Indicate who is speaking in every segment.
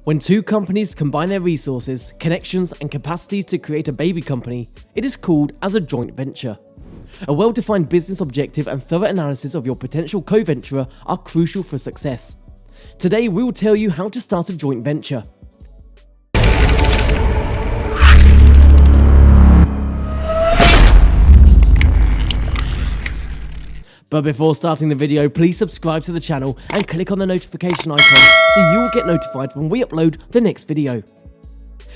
Speaker 1: When two companies combine their resources, connections, and capacities to create a baby company, it is called as a joint venture. A well-defined business objective and thorough analysis of your potential co-venturer are crucial for success. Today, we will tell you how to start a joint venture. But before starting the video, please subscribe to the channel and click on the notification icon so you will get notified when we upload the next video.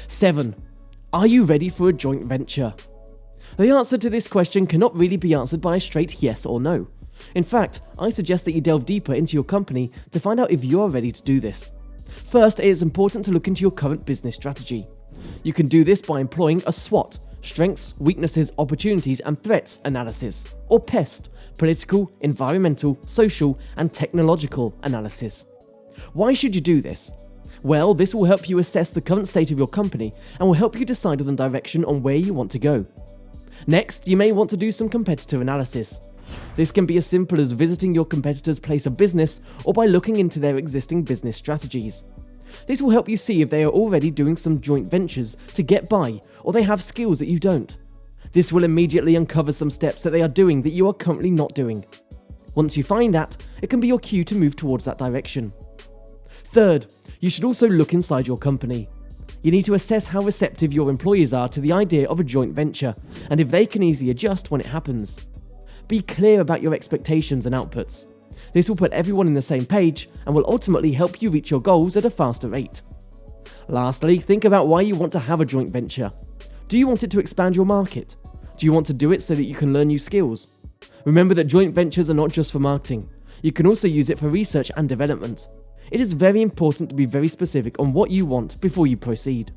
Speaker 1: 7. Are you ready for a joint venture? The answer to this question cannot really be answered by a straight yes or no. In fact, I suggest that you delve deeper into your company to find out if you are ready to do this. First, it is important to look into your current business strategy. You can do this by employing a SWOT, strengths, weaknesses, opportunities and threats analysis, or PEST, political, environmental, social and technological analysis. Why should you do this? Well, this will help you assess the current state of your company and will help you decide on the direction on where you want to go. Next, you may want to do some competitor analysis. This can be as simple as visiting your competitor's place of business or by looking into their existing business strategies. This will help you see if they are already doing some joint ventures to get by or they have skills that you don't. This will immediately uncover some steps that they are doing that you are currently not doing. Once you find that, it can be your cue to move towards that direction. Third, you should also look inside your company. You need to assess how receptive your employees are to the idea of a joint venture and if they can easily adjust when it happens. Be clear about your expectations and outputs. This will put everyone in the same page and will ultimately help you reach your goals at a faster rate. Lastly, think about why you want to have a joint venture. Do you want it to expand your market? Do you want to do it so that you can learn new skills? Remember that joint ventures are not just for marketing. You can also use it for research and development. It is very important to be very specific on what you want before you proceed.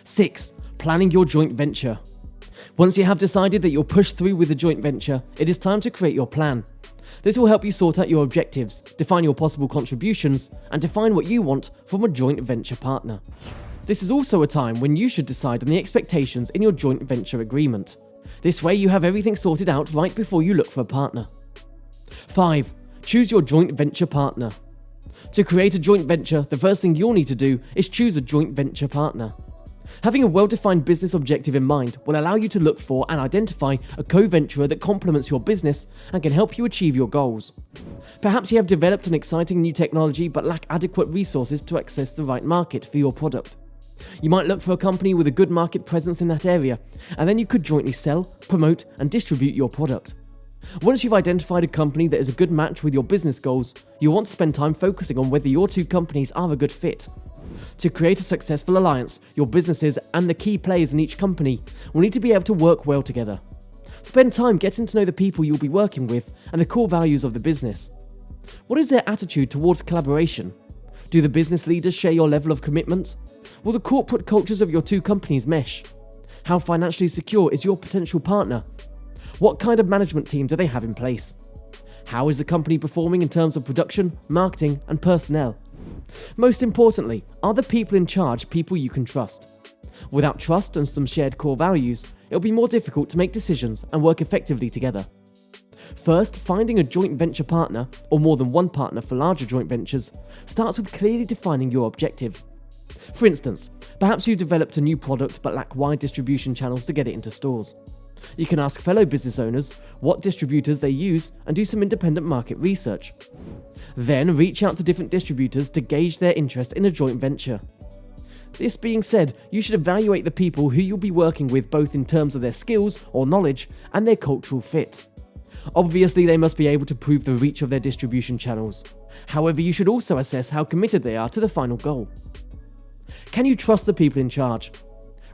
Speaker 1: 6. Planning your joint venture. Once you have decided that you'll push through with the joint venture, it is time to create your plan. This will help you sort out your objectives, define your possible contributions, and define what you want from a joint venture partner. This is also a time when you should decide on the expectations in your joint venture agreement. This way you have everything sorted out right before you look for a partner. 5. Choose your joint venture partner. To create a joint venture, the first thing you'll need to do is choose a joint venture partner. Having a well-defined business objective in mind will allow you to look for and identify a co-venturer that complements your business and can help you achieve your goals. Perhaps you have developed an exciting new technology but lack adequate resources to access the right market for your product. You might look for a company with a good market presence in that area, and then you could jointly sell, promote, and distribute your product. Once you've identified a company that is a good match with your business goals, you'll want to spend time focusing on whether your two companies are a good fit. To create a successful alliance, your businesses and the key players in each company will need to be able to work well together. Spend time getting to know the people you'll be working with and the core values of the business. What is their attitude towards collaboration? Do the business leaders share your level of commitment? Will the corporate cultures of your two companies mesh? How financially secure is your potential partner? What kind of management team do they have in place? How is the company performing in terms of production, marketing, and personnel? Most importantly, are the people in charge people you can trust? Without trust and some shared core values, it'll be more difficult to make decisions and work effectively together. First, finding a joint venture partner, or more than one partner for larger joint ventures, starts with clearly defining your objective. For instance, perhaps you've developed a new product but lack wide distribution channels to get it into stores. You can ask fellow business owners what distributors they use and do some independent market research. Then reach out to different distributors to gauge their interest in a joint venture. This being said, you should evaluate the people who you'll be working with both in terms of their skills or knowledge and their cultural fit. Obviously, they must be able to prove the reach of their distribution channels. However, you should also assess how committed they are to the final goal. Can you trust the people in charge?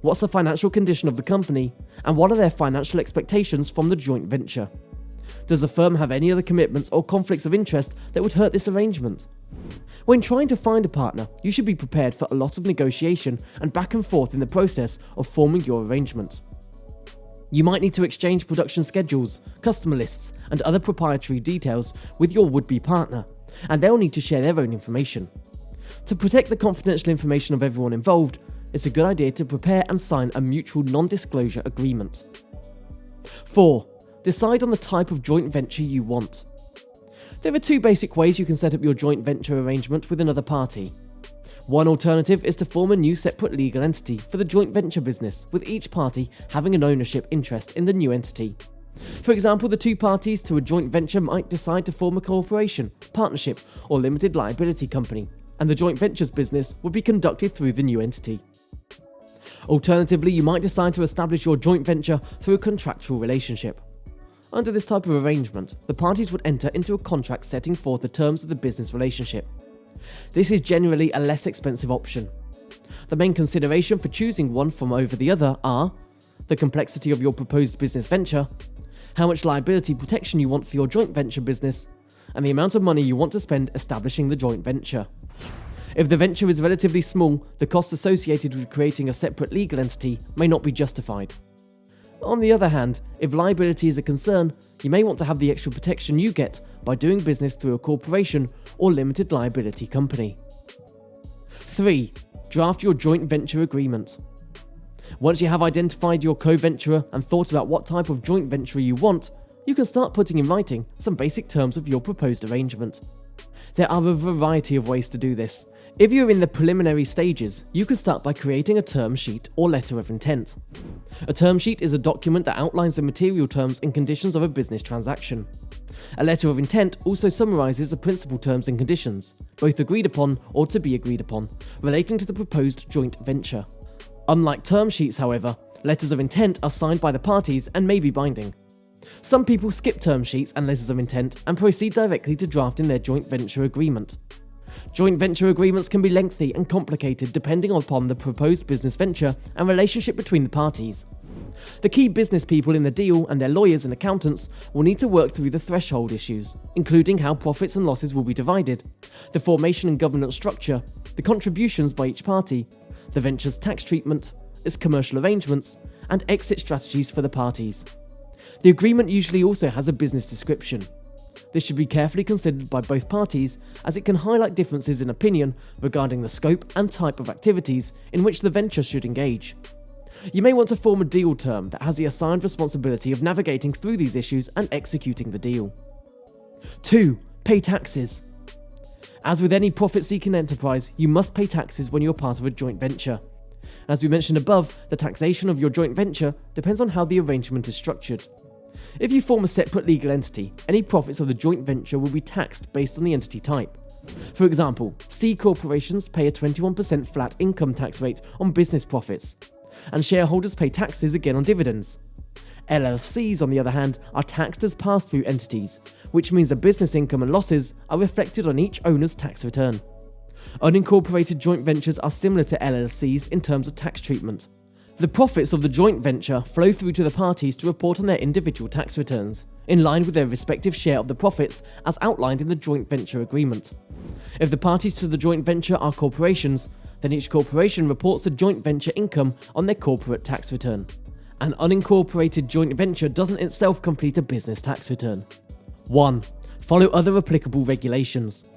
Speaker 1: What's the financial condition of the company, and what are their financial expectations from the joint venture? Does the firm have any other commitments or conflicts of interest that would hurt this arrangement? When trying to find a partner, you should be prepared for a lot of negotiation and back and forth in the process of forming your arrangement. You might need to exchange production schedules, customer lists, and other proprietary details with your would-be partner, and they'll need to share their own information. To protect the confidential information of everyone involved, it's a good idea to prepare and sign a mutual non-disclosure agreement. 4. Decide on the type of joint venture you want. There are two basic ways you can set up your joint venture arrangement with another party. One alternative is to form a new separate legal entity for the joint venture business, with each party having an ownership interest in the new entity. For example, the two parties to a joint venture might decide to form a corporation, partnership, or limited liability company, and the joint ventures business would be conducted through the new entity. Alternatively, you might decide to establish your joint venture through a contractual relationship. Under this type of arrangement, the parties would enter into a contract setting forth the terms of the business relationship. This is generally a less expensive option. The main consideration for choosing one from over the other are the complexity of your proposed business venture, how much liability protection you want for your joint venture business, and the amount of money you want to spend establishing the joint venture. If the venture is relatively small, the costs associated with creating a separate legal entity may not be justified. On the other hand, if liability is a concern, you may want to have the extra protection you get by doing business through a corporation or limited liability company. 3. Draft your joint venture agreement. Once you have identified your co-venturer and thought about what type of joint venture you want, you can start putting in writing some basic terms of your proposed arrangement. There are a variety of ways to do this. If you're in the preliminary stages, you can start by creating a term sheet or letter of intent. A term sheet is a document that outlines the material terms and conditions of a business transaction. A letter of intent also summarizes the principal terms and conditions, both agreed upon or to be agreed upon, relating to the proposed joint venture. Unlike term sheets, however, letters of intent are signed by the parties and may be binding. Some people skip term sheets and letters of intent and proceed directly to drafting their joint venture agreement. Joint venture agreements can be lengthy and complicated depending upon the proposed business venture and relationship between the parties. The key business people in the deal and their lawyers and accountants will need to work through the threshold issues, including how profits and losses will be divided, the formation and governance structure, the contributions by each party, the venture's tax treatment, its commercial arrangements, and exit strategies for the parties. The agreement usually also has a business description. This should be carefully considered by both parties, as it can highlight differences in opinion regarding the scope and type of activities in which the venture should engage. You may want to form a deal term that has the assigned responsibility of navigating through these issues and executing the deal. 2. Pay taxes. As with any profit-seeking enterprise, you must pay taxes when you're part of a joint venture. As we mentioned above, the taxation of your joint venture depends on how the arrangement is structured. If you form a separate legal entity, any profits of the joint venture will be taxed based on the entity type. For example, C corporations pay a 21% flat income tax rate on business profits, and shareholders pay taxes again on dividends. LLCs, on the other hand, are taxed as pass-through entities, which means the business income and losses are reflected on each owner's tax return. Unincorporated joint ventures are similar to LLCs in terms of tax treatment. The profits of the joint venture flow through to the parties to report on their individual tax returns, in line with their respective share of the profits as outlined in the joint venture agreement. If the parties to the joint venture are corporations, then each corporation reports the joint venture income on their corporate tax return. An unincorporated joint venture doesn't itself complete a business tax return. 1. Follow other applicable regulations.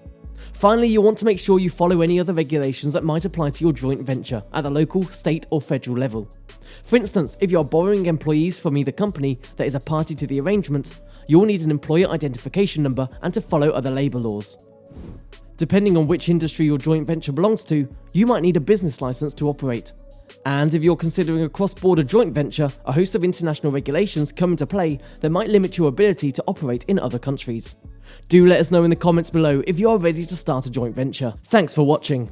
Speaker 1: Finally, you want to make sure you follow any other regulations that might apply to your joint venture at the local, state, or federal level. For instance, if you are borrowing employees from either company that is a party to the arrangement, you will need an employer identification number and to follow other labour laws. Depending on which industry your joint venture belongs to, you might need a business license to operate. And if you're considering a cross-border joint venture, a host of international regulations come into play that might limit your ability to operate in other countries. Do let us know in the comments below if you are ready to start a joint venture. Thanks for watching.